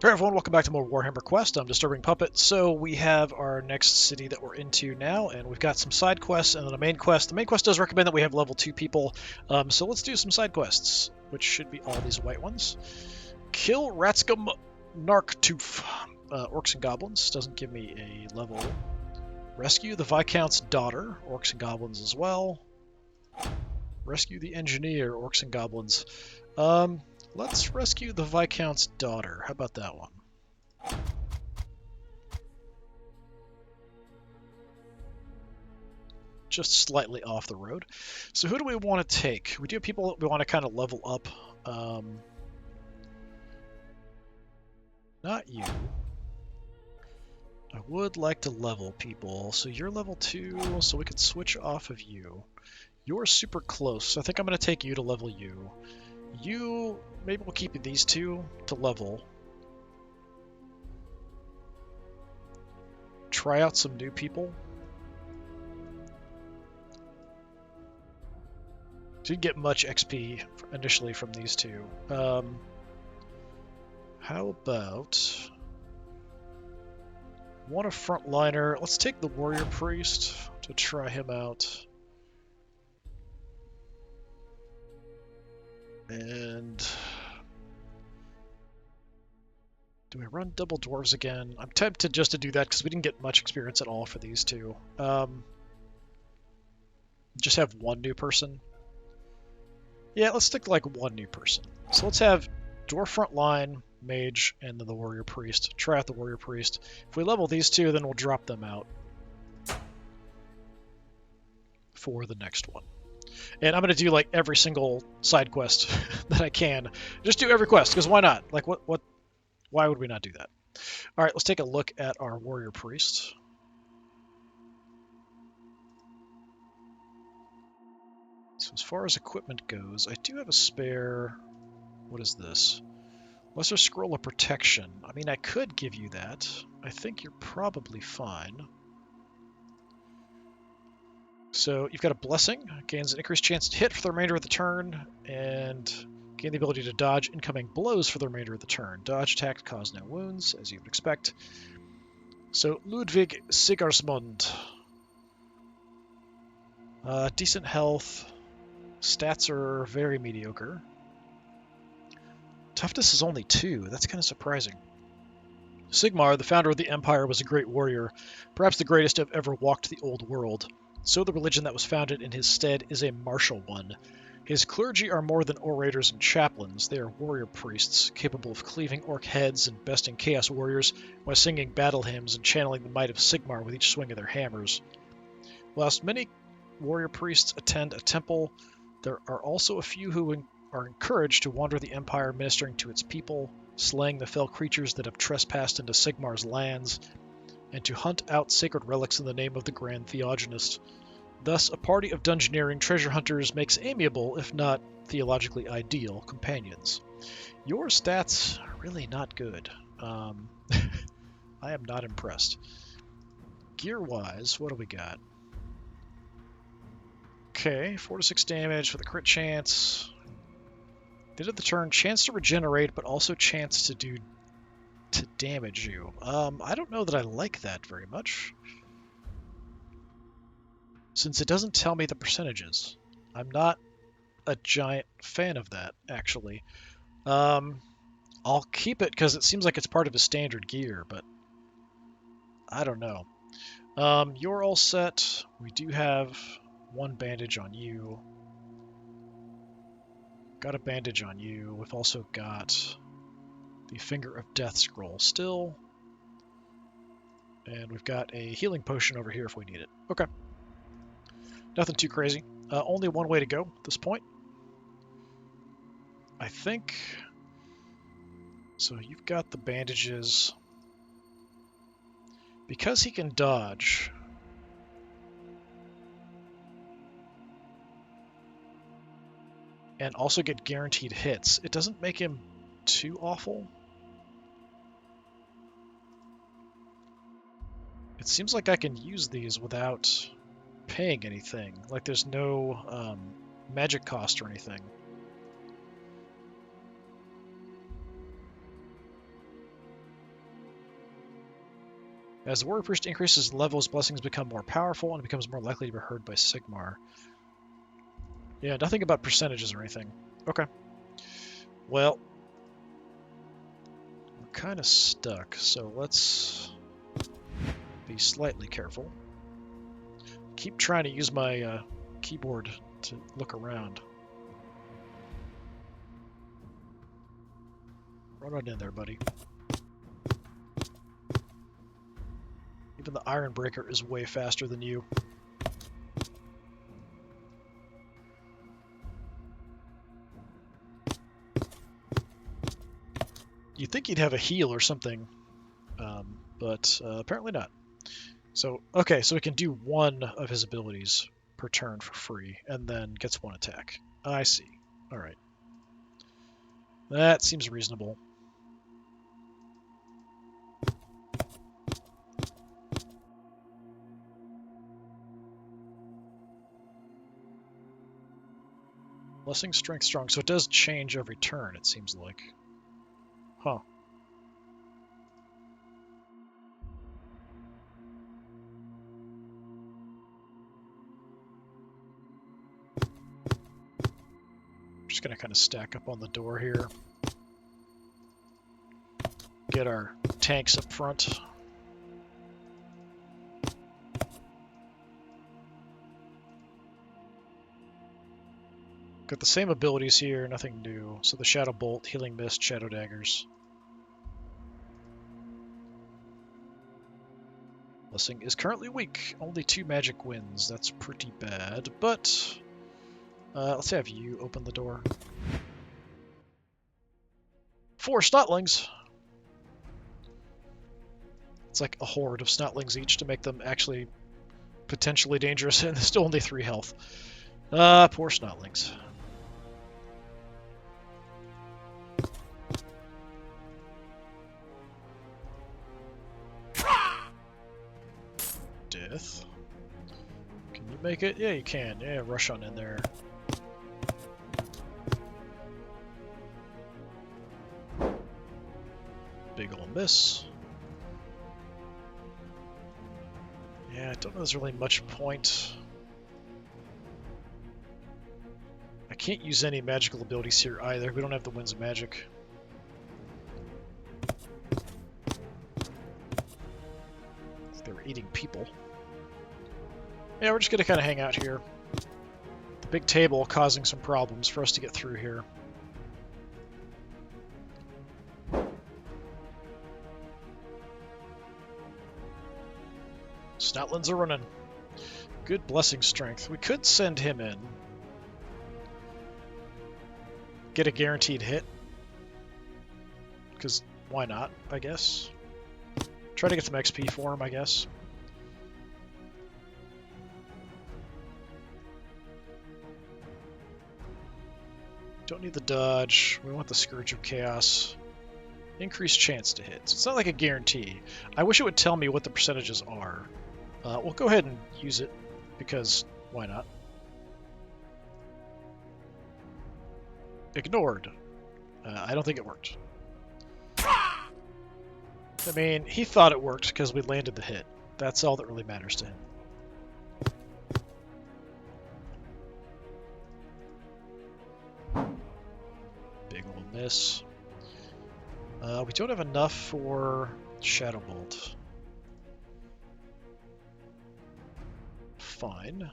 Hey everyone, welcome back to more Warhammer Quest. I'm DisturbingPuppet. So we have our next city that we're into now, and we've got some side quests and then a main quest. The main quest does recommend that we have level 2 people, so let's do some side quests, which should be all these white ones. Kill Ratscum Narktoof. Orcs and Goblins, doesn't give me a level. Rescue the Viscount's daughter, Orcs and Goblins as well. Rescue the Engineer, Orcs and Goblins. Let's rescue the Viscount's daughter. How about that one? Just slightly off the road. So who do we want to take? We do have people that we want to kind of level up. Not you. I would like to level people. So you're level 2, so we could switch off of you. You're super close, so I think I'm going to take you to level you. You, maybe we'll keep these two to level. Try out some new people. Didn't get much XP initially from these two. How about... want a frontliner. Let's take the Warrior Priest to try him out. And... do I run double dwarves again? I'm tempted just to do that because we didn't get much experience at all for these two. Just have one new person. Yeah, let's stick to like one new person. So let's have dwarf front line, mage, and then the warrior priest. Try out the warrior priest. If we level these two, then we'll drop them out for the next one. And I'm going to do like every single side quest that I can. Just do every quest, because why not? Like, why would we not do that? All right, let's take a look at our warrior priest. So as far as equipment goes, I do have a spare... what is this? Lesser Scroll of Protection. I mean, I could give you that. I think you're probably fine. So you've got a Blessing. Gains an increased chance to hit for the remainder of the turn, and gain the ability to dodge incoming blows for the remainder of the turn. Dodge attack cause no wounds, as you would expect. So Ludwig Sigarsmund. Decent health. Stats are very mediocre. Toughness is only 2. That's kind of surprising. Sigmar, the founder of the Empire, was a great warrior, perhaps the greatest to have ever walked the old world. So the religion that was founded in his stead is a martial one. His clergy are more than orators and chaplains. They are warrior priests, capable of cleaving orc heads and besting chaos warriors while singing battle hymns and channeling the might of Sigmar with each swing of their hammers. Whilst many warrior priests attend a temple, there are also a few who are encouraged to wander the Empire, ministering to its people, slaying the fell creatures that have trespassed into Sigmar's lands, and to hunt out sacred relics in the name of the Grand Theogonist. Thus, a party of dungeoneering treasure hunters makes amiable, if not theologically ideal, companions. Your stats are really not good. I am not impressed. Gear-wise, what do we got? Okay, 4 to 6 damage for the crit chance. End of the turn, chance to regenerate, but also chance to damage you. I don't know that I like that very much, since it doesn't tell me the percentages. I'm not a giant fan of that, actually. I'll keep it because it seems like it's part of his standard gear, but I don't know. You're all set. We do have 1 bandage on you. Got a bandage on you. We've also got the Finger of Death scroll still. And we've got a healing potion over here if we need it. Okay. Nothing too crazy. Only one way to go at this point. I think... so you've got the bandages. Because he can dodge... and also get guaranteed hits, it doesn't make him too awful. It seems like I can use these without paying anything. Like there's no magic cost or anything. As the warrior priest increases level, his blessings become more powerful and becomes more likely to be heard by Sigmar. Yeah, nothing about percentages or anything. Okay. Well, we're kind of stuck, so let's be slightly careful. Keep trying to use my keyboard to look around. Run on in there, buddy. Even the Iron Breaker is way faster than you. You'd think he'd have a heal or something, but apparently not. So, okay, so he can do one of his abilities per turn for free, and then gets one attack. I see. Alright. That seems reasonable. Blessing, Strength, Strong. So it does change every turn, it seems like. Huh. Just gonna kind of stack up on the door here. Get our tanks up front. Got the same abilities here, nothing new. So the Shadow Bolt, Healing Mist, Shadow Daggers. Blessing is currently weak. Only 2 magic wins. That's pretty bad, but let's have you open the door. 4 Snotlings! It's like a horde of Snotlings each to make them actually potentially dangerous, and still only 3 health. Poor Snotlings. Death. Can you make it? Yeah, you can. Yeah, rush on in there. Big ol' miss. Yeah, I don't know if there's really much point. I can't use any magical abilities here either. We don't have the Winds of Magic. They were eating people. Yeah, we're just gonna kind of hang out here. The big table causing some problems for us to get through here. Snotlings are running. Good blessing strength. We could send him in. Get a guaranteed hit. Because why not, I guess. Try to get some XP for him, I guess. Don't need the dodge. We want the Scourge of Chaos. Increased chance to hit. So it's not like a guarantee. I wish it would tell me what the percentages are. We'll go ahead and use it, because why not? Ignored. I don't think it worked. I mean, he thought it worked because we landed the hit. That's all that really matters to him. Big old miss. We don't have enough for Shadow Bolt. Fine.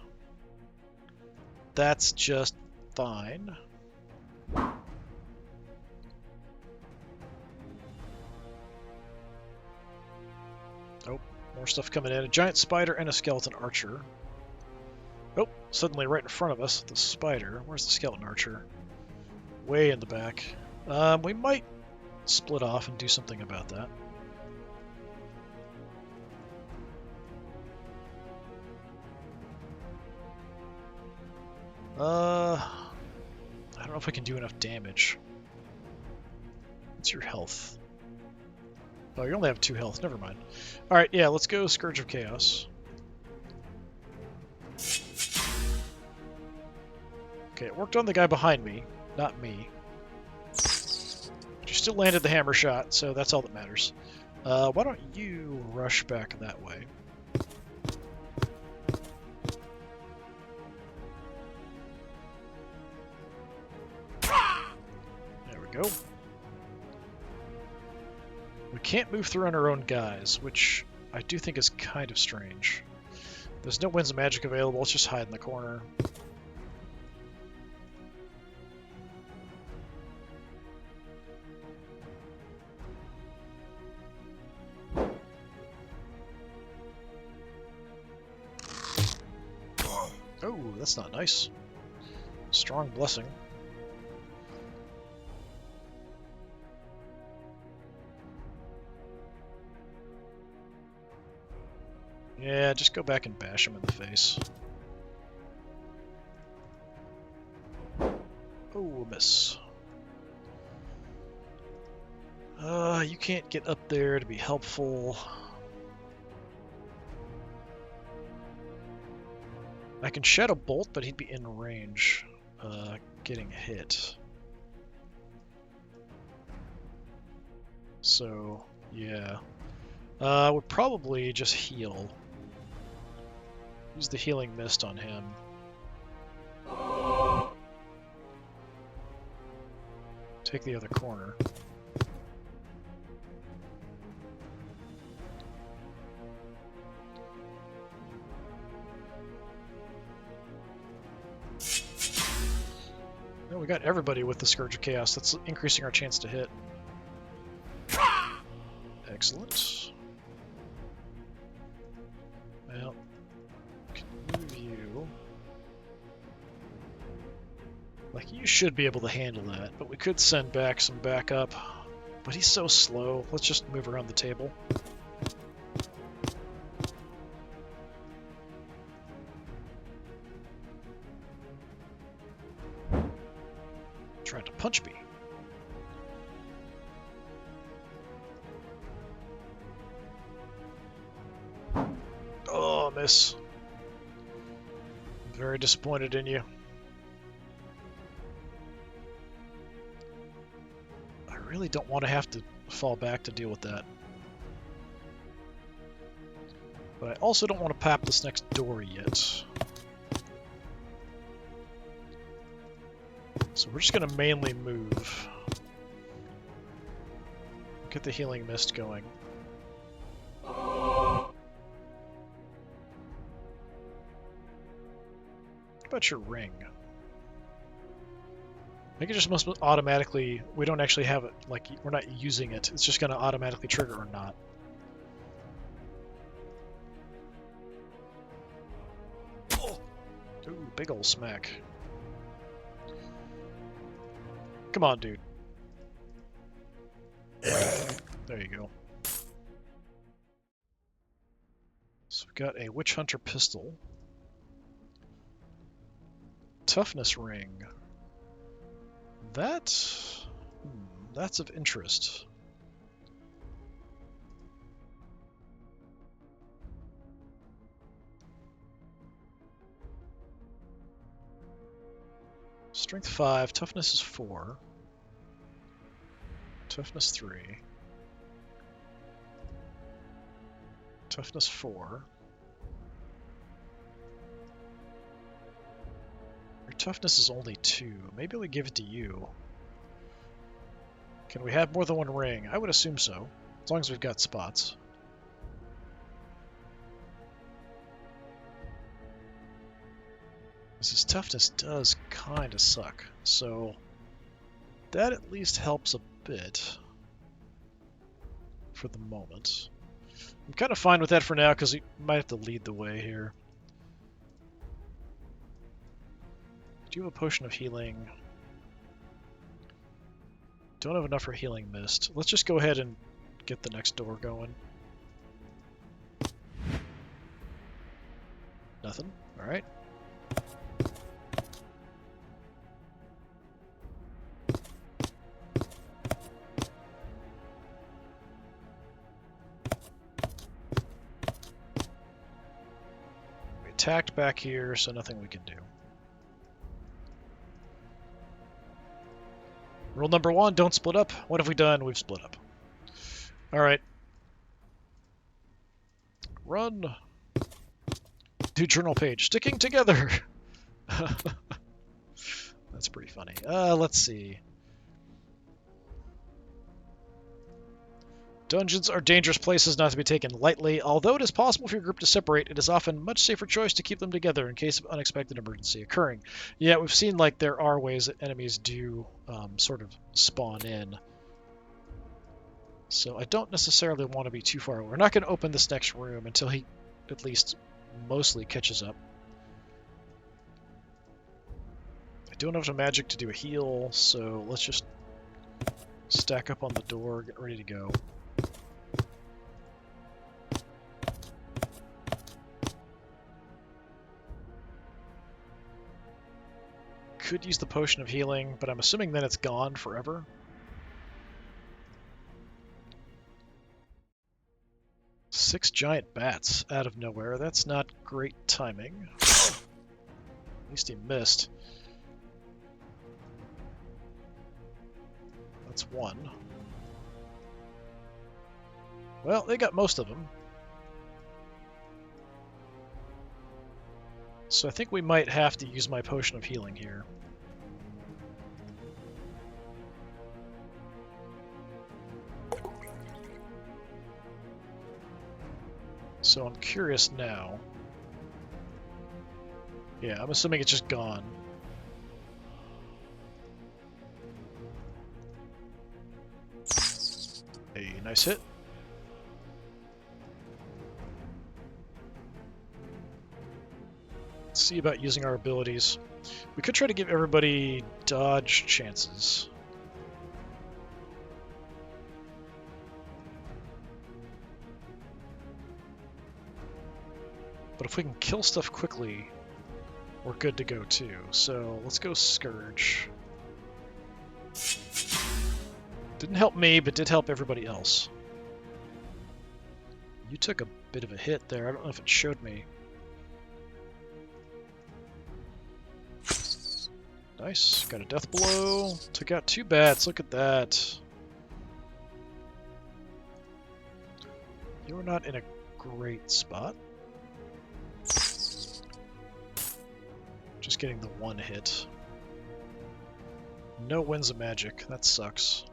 That's just fine. Oh, more stuff coming in. A giant spider and a skeleton archer. Oh, suddenly right in front of us, the spider. Where's the skeleton archer? Way in the back. We might split off and do something about that. I don't know if I can do enough damage. What's your health? Oh, you only have 2 health. Never mind. Alright, yeah, let's go Scourge of Chaos. Okay, it worked on the guy behind me, not me. But you still landed the hammer shot, so that's all that matters. Why don't you rush back that way? There we go. We can't move through on our own guys, which I do think is kind of strange. There's no winds of magic available, let's just hide in the corner. Oh, that's not nice. Strong blessing. Yeah, just go back and bash him in the face. Oh, miss. You can't get up there to be helpful. I can Shadow Bolt, but he'd be in range, getting hit. So, yeah. Would probably just heal. Use the Healing Mist on him. Take the other corner. No, we got everybody with the Scourge of Chaos. That's increasing our chance to hit. Excellent. Well, can move you. Like, you should be able to handle that, but we could send back some backup. But he's so slow. Let's just move around the table. Trying to punch me. Oh, miss. I'm very disappointed in you. I really don't want to have to fall back to deal with that. But I also don't want to pop this next door yet. So we're just going to mainly move. Get the Healing Mist going. What about your ring? I think it just must automatically... We don't actually have it, like, we're not using it. It's just going to automatically trigger or not. Ooh, big ol' smack. Come on, dude. There you go. So we've got a Witch Hunter pistol. Toughness ring. That's of interest. Strength 5, toughness is 4. Toughness 3. Toughness 4. Your toughness is only 2. Maybe we give it to you. Can we have more than one ring? I would assume so, as long as we've got spots. His toughness does kind of suck, so that at least helps a bit for the moment. I'm kind of fine with that for now because he might have to lead the way here. Do you have a potion of healing? Don't have enough for Healing Mist. Let's just go ahead and get the next door going. Nothing? Alright. We attacked back here, so nothing we can do. Rule number 1, don't split up. What have we done? We've split up. Alright. Run! New journal page. Sticking together! That's pretty funny. Let's see. Dungeons are dangerous places not to be taken lightly. Although it is possible for your group to separate, it is often a much safer choice to keep them together in case of unexpected emergency occurring. Yeah, we've seen like there are ways that enemies do sort of spawn in. So I don't necessarily want to be too far away. We're not going to open this next room until he at least mostly catches up. I don't have enough magic to do a heal, so let's just stack up on the door, get ready to go. Could use the potion of healing, but I'm assuming then it's gone forever. Six giant bats out of nowhere. That's not great timing. At least he missed. That's one. Well, they got most of them. So I think we might have to use my potion of healing here. So I'm curious now. Yeah, I'm assuming it's just gone. A nice hit. Let's see about using our abilities. We could try to give everybody dodge chances. But if we can kill stuff quickly, we're good to go too. So let's go Scourge. Didn't help me, but did help everybody else. You took a bit of a hit there. I don't know if it showed me. Nice. Got a death blow. Took out 2 bats. Look at that. You're not in a great spot. Just getting the 1 hit. No winds of magic. That sucks.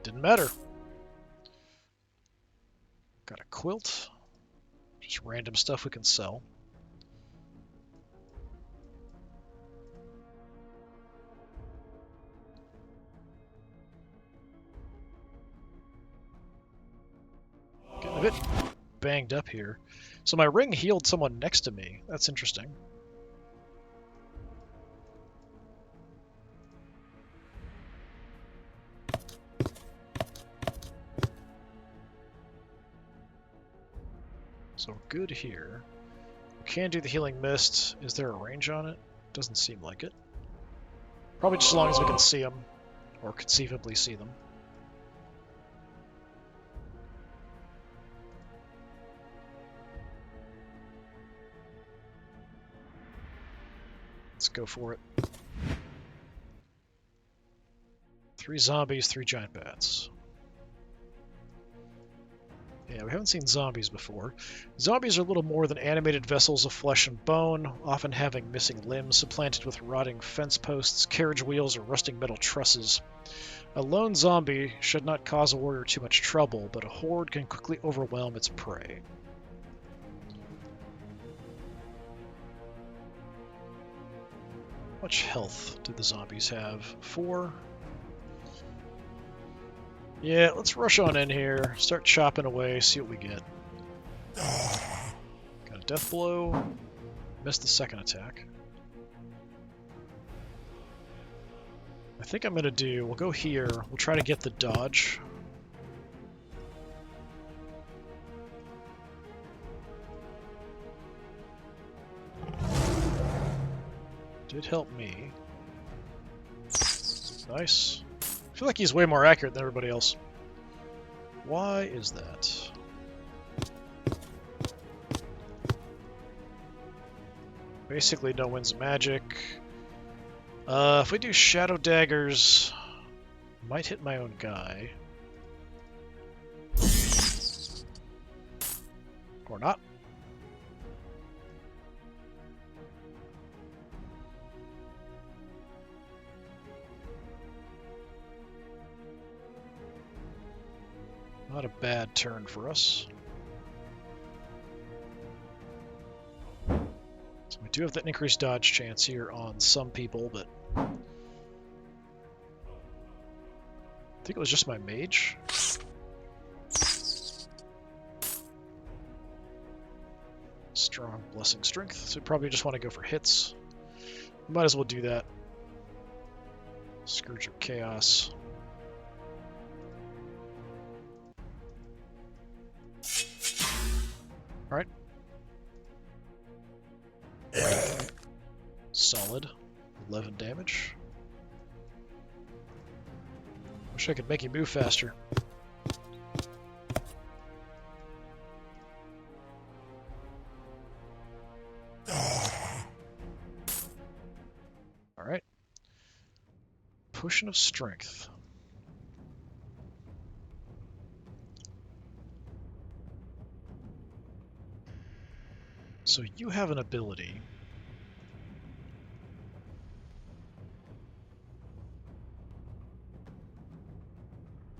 Didn't matter. Got a quilt. Just random stuff we can sell. Getting a bit banged up here. So my ring healed someone next to me. That's interesting. So we're good here. We can do the healing mist. Is there a range on it? Doesn't seem like it. Probably just as long as we can see them, or conceivably see them. Let's go for it. 3 zombies, 3 giant bats. Yeah, we haven't seen zombies before. Zombies are little more than animated vessels of flesh and bone, often having missing limbs supplanted with rotting fence posts, carriage wheels, or rusting metal trusses. A lone zombie should not cause a warrior too much trouble, but a horde can quickly overwhelm its prey. How much health do the zombies have? 4? Yeah, let's rush on in here, start chopping away, see what we get. Got a death blow. Missed the second attack. I think I'm gonna do, we'll go here, we'll try to get the dodge. Did help me. Nice. I feel like he's way more accurate than everybody else. Why is that? Basically no winds of magic. If we do Shadow Daggers, might hit my own guy. Or not. Not a bad turn for us. So we do have that increased dodge chance here on some people, but I think it was just my mage. Strong blessing strength, so we probably just want to go for hits. Might as well do that. Scourge of Chaos. Alright. Solid. 11 damage. Wish I could make you move faster. Alright. Potion of Strength. So you have an ability.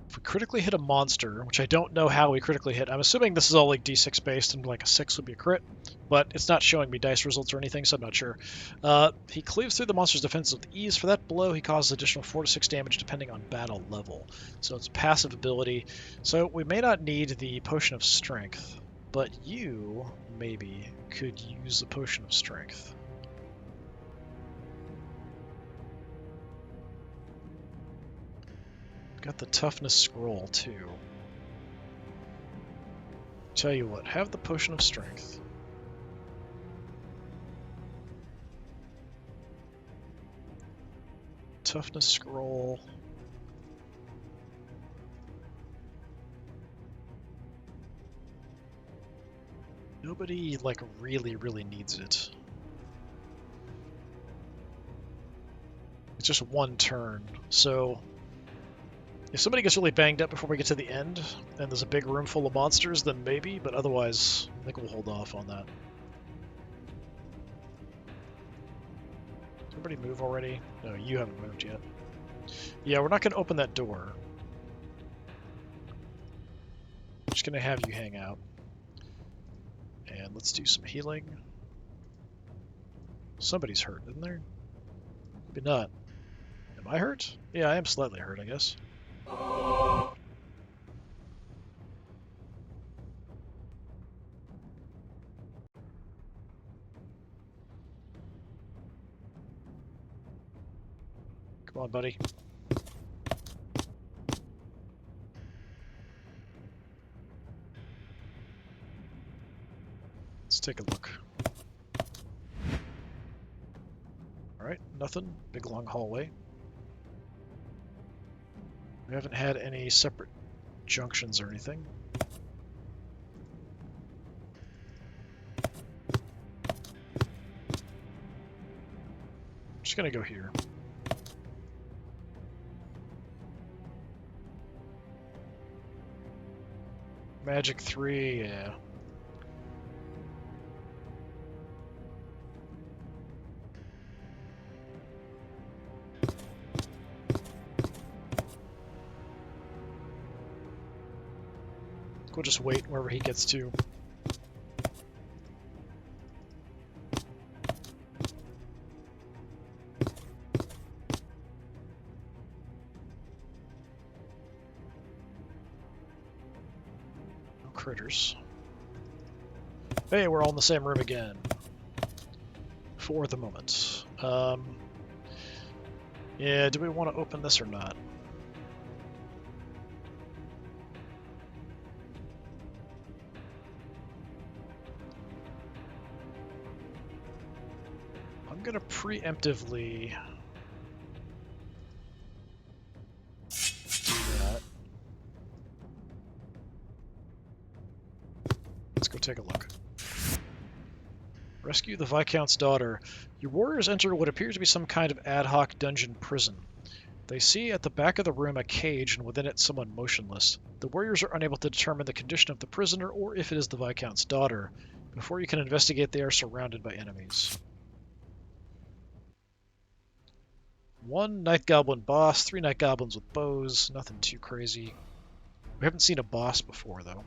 If we critically hit a monster, which I don't know how we critically hit, I'm assuming this is all like d6 based and like a 6 would be a crit, but it's not showing me dice results or anything, so I'm not sure. He cleaves through the monster's defense with ease. For that blow, he causes additional 4 to 6 damage depending on battle level. So it's a passive ability. So we may not need the Potion of Strength, but you, maybe, could use the Potion of Strength. Got the Toughness Scroll, too. Tell you what, have the Potion of Strength. Toughness Scroll. Nobody, like, really needs it. It's just one turn, so if somebody gets really banged up before we get to the end, and there's a big room full of monsters, then maybe, but otherwise, I think we'll hold off on that. Did everybody move already? No, you haven't moved yet. Yeah, we're not going to open that door. I'm just going to have you hang out. And let's do some healing. Somebody's hurt, isn't there? Maybe not. Am I hurt? Yeah, I am slightly hurt, I guess. Come on, buddy. Let's take a look. Alright, nothing. Big long hallway. We haven't had any separate junctions or anything. I'm just gonna go here. Magic 3, yeah. We'll just wait wherever he gets to. No critters. Hey, we're all in the same room again. For the moment. Yeah, do we want to open this or not? I'm gonna preemptively do that. Let's go take a look. Rescue the Viscount's daughter. Your warriors enter what appears to be some kind of ad hoc dungeon prison. They see at the back of the room a cage and within it someone motionless. The warriors are unable to determine the condition of the prisoner or if it is the Viscount's daughter. Before you can investigate, they are surrounded by enemies. 1 Night Goblin boss, 3 Night Goblins with bows, nothing too crazy. We haven't seen a boss before, though.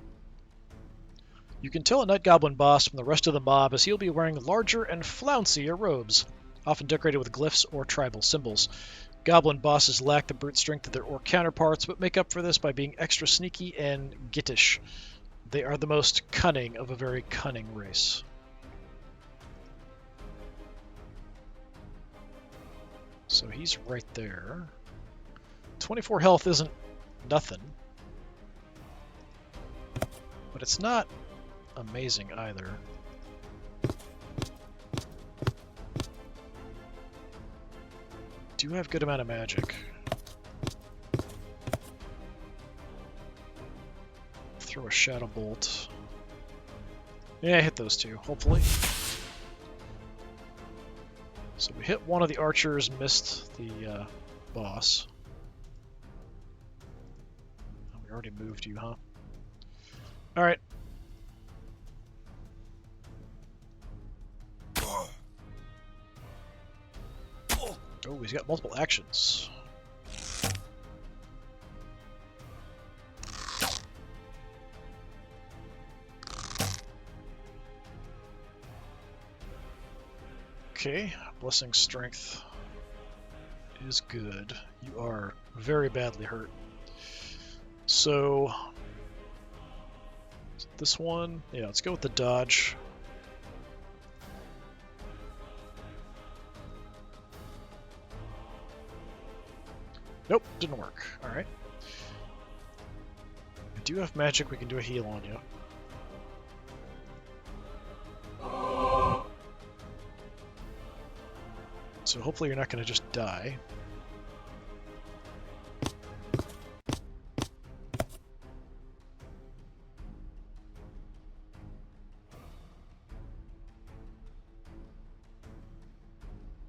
You can tell a Night Goblin boss from the rest of the mob as he'll be wearing larger and flouncier robes, often decorated with glyphs or tribal symbols. Goblin bosses lack the brute strength of their orc counterparts, but make up for this by being extra sneaky and gittish. They are the most cunning of a very cunning race. So he's right there. 24 health isn't nothing, but it's not amazing either. Do have good amount of magic. Throw a shadow bolt. Yeah, hit those two, hopefully. So we hit one of the archers, missed the boss. Oh, we already moved you, huh? Alright. Oh, he's got multiple actions. Okay, Blessing Strength is good. You are very badly hurt. So, this one, yeah, let's go with the dodge. Nope, didn't work. Alright. I do have magic, we can do a heal on you. So hopefully you're not going to just die.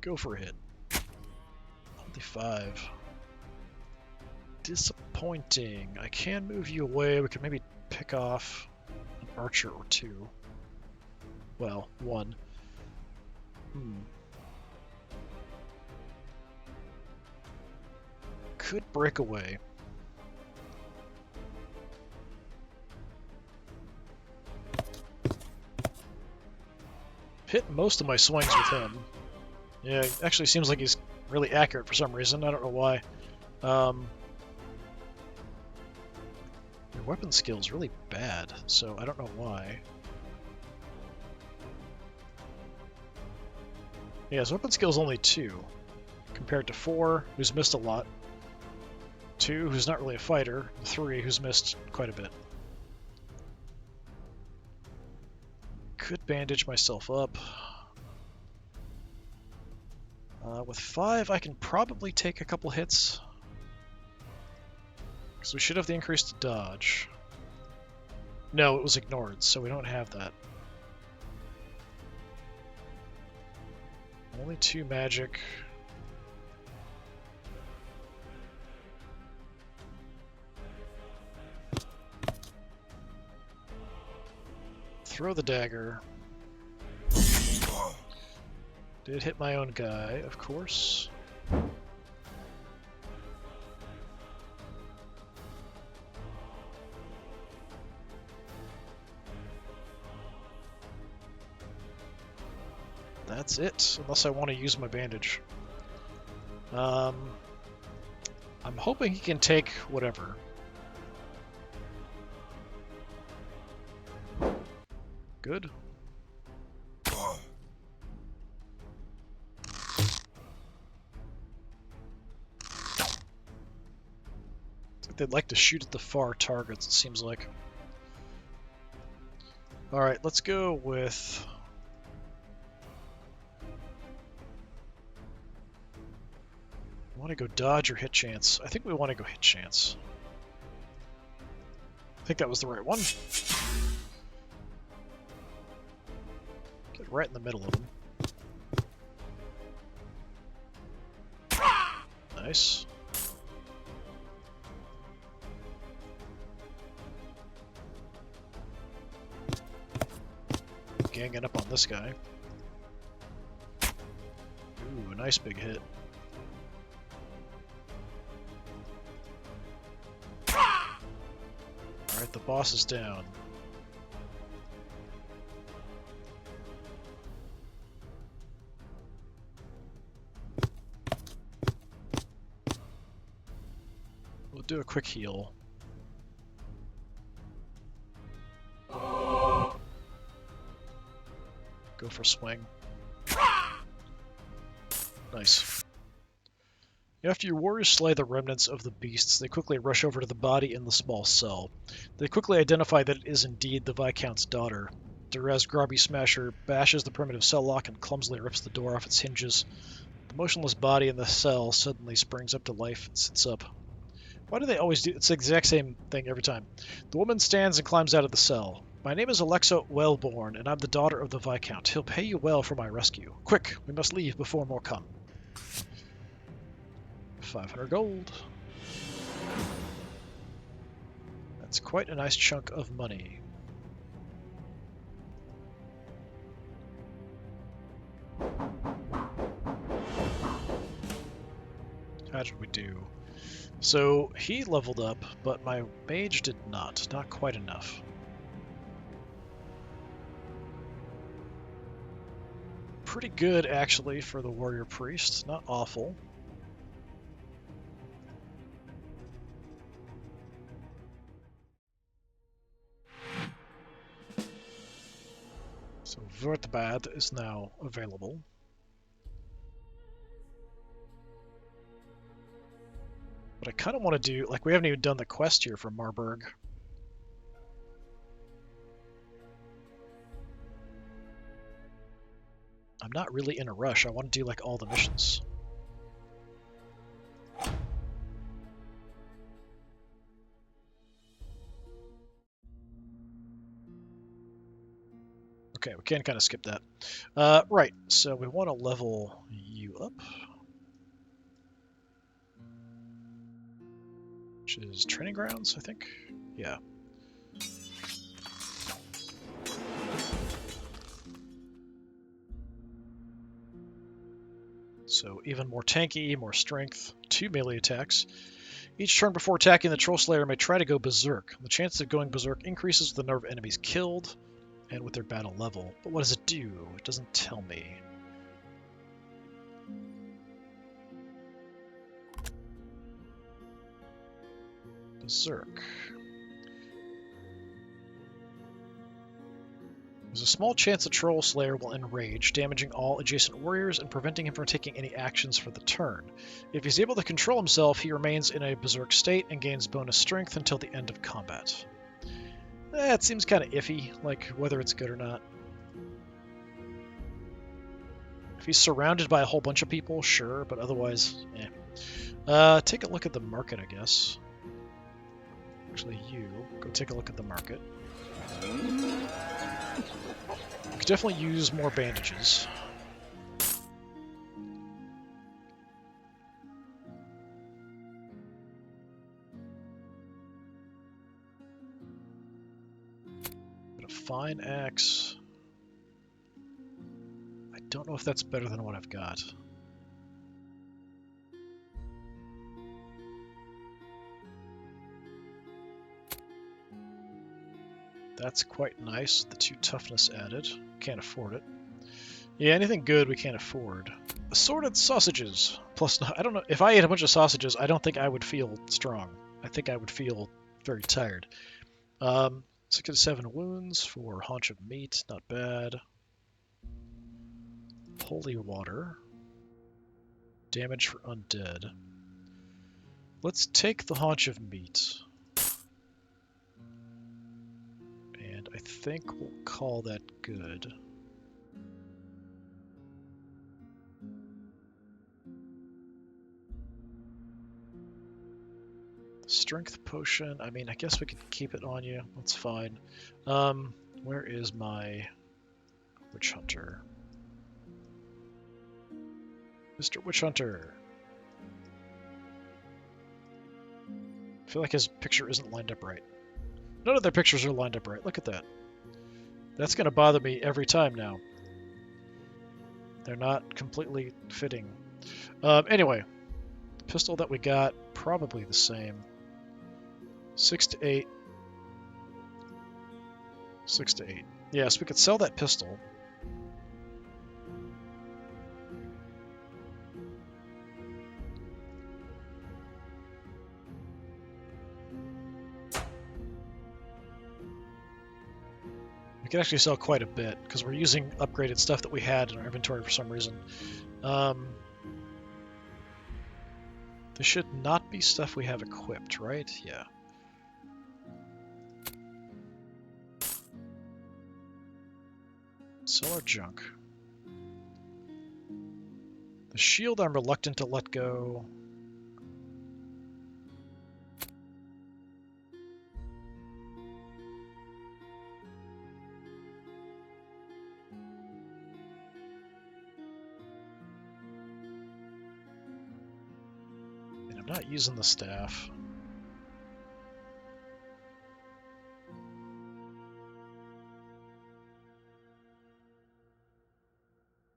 Go for a hit. Only 5. Disappointing. I can move you away. We could maybe pick off an archer or 2. Well, 1. Could break away. Hit most of my swings with him. Yeah, it actually seems like he's really accurate for some reason. I don't know why. Your weapon skill is really bad, so I don't know why. Yeah, his weapon skill is only 2, compared to 4, who's missed a lot, 2, who's not really a fighter, 3, who's missed quite a bit. Could bandage myself up. With 5, I can probably take a couple hits. Because we should have the increase to dodge. No, it was ignored, so we don't have that. Only 2 magic. Throw the dagger. Did hit my own guy, of course. That's it, unless I want to use my bandage. I'm hoping he can take whatever. Good. They'd like to shoot at the far targets, it seems like. Alright, let's go with... Want to go dodge or hit chance? I think we want to go hit chance. I think that was the right one. Get right in the middle of him. Nice. Ganging up on this guy. Ooh, nice big hit. Alright, the boss is down. We'll do a quick heal. Go for a swing. Nice. After your warriors slay the remnants of the beasts, they quickly rush over to the body in the small cell. They quickly identify that it is indeed the Viscount's daughter. Durez Grobby Smasher bashes the primitive cell lock and clumsily rips the door off its hinges. The motionless body in the cell suddenly springs up to life and sits up. Why do they always do? It's the exact same thing every time. The woman stands and climbs out of the cell. My name is Alexa Wellborn, and I'm the daughter of the Viscount. He'll pay you well for my rescue. Quick, we must leave before more come. 500 gold. That's quite a nice chunk of money. How did we do? So he leveled up, but my mage did not. Not quite enough. Pretty good, actually, for the warrior priest. Not awful. So Vertbad is now available. But I kind of want to do, like, we haven't even done the quest here for Marburg. I'm not really in a rush. I want to do, like, all the missions. Okay, we can kind of skip that. Right, so we want to level you up. Which is training grounds, I think? Yeah. So even more tanky, more strength, 2 melee attacks. Each turn before attacking, the Troll Slayer may try to go berserk. The chance of going berserk increases with the number of enemies killed and with their battle level. But what does it do? It doesn't tell me. Berserk. There's a small chance the Troll Slayer will enrage, damaging all adjacent warriors and preventing him from taking any actions for the turn. If he's able to control himself, he remains in a berserk state and gains bonus strength until the end of combat. It seems kind of iffy, like whether it's good or not. If he's surrounded by a whole bunch of people, sure, but otherwise, eh. Take a look at the market, I guess. Actually, you go take a look at the market. We could definitely use more bandages. But a fine axe. I don't know if that's better than what I've got. That's quite nice, the 2 toughness added. Can't afford it. Yeah, anything good we can't afford. Assorted sausages. Plus, I don't know, if I ate a bunch of sausages, I don't think I would feel strong. I think I would feel very tired. 6 to 7 wounds for haunch of meat, not bad. Holy water. Damage for undead. Let's take the haunch of meat. And I think we'll call that good. Strength potion, I mean, I guess we could keep it on you. That's fine. Where is my Witch Hunter. Mr. Witch Hunter. I feel like his picture isn't lined up right. None of their pictures are lined up right. Look at that. That's going to bother me every time now. They're not completely fitting. Anyway, the pistol that we got, probably the same. 6 to 8. 6 to 8. Yes, we could sell that pistol. We could actually sell quite a bit, because we're using upgraded stuff that we had in our inventory for some reason. This should not be stuff we have equipped, right? Yeah. Sell our junk. The shield I'm reluctant to let go. And I'm not using the staff.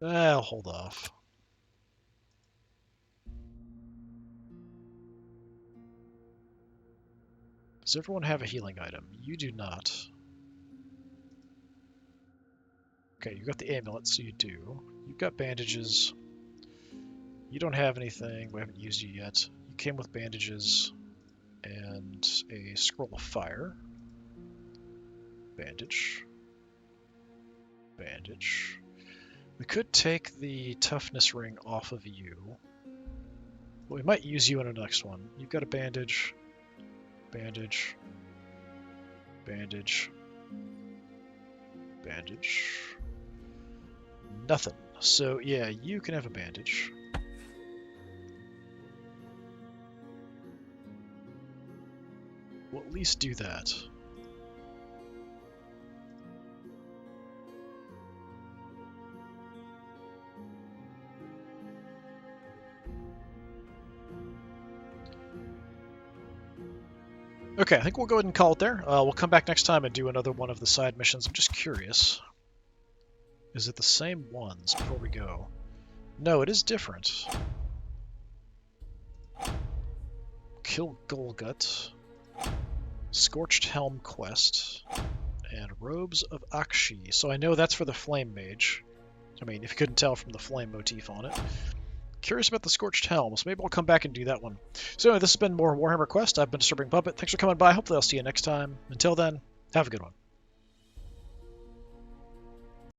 I'll hold off. Does everyone have a healing item? You do not. Okay, you got the amulet, so you do. You've got bandages. You don't have anything. We haven't used you yet. You came with bandages and a scroll of fire. Bandage. Bandage. We could take the toughness ring off of you. But we might use you in the next one. You've got a bandage. Bandage. Bandage. Bandage. Nothing. So, yeah, you can have a bandage. We'll at least do that. Okay, I think we'll go ahead and call it there. We'll come back next time and do another one of the side missions. I'm just curious. Is it the same ones before we go? No, it is different. Kill Golgut. Scorched Helm Quest. And Robes of Akshi. So I know that's for the Flame Mage. I mean, if you couldn't tell from the flame motif on it. Curious about the Scorched Helm, so maybe I'll come back and do that one. So anyway, this has been more Warhammer Quest. I've been Disturbing Puppet. Thanks for coming by. Hopefully I'll see you next time. Until then, have a good one.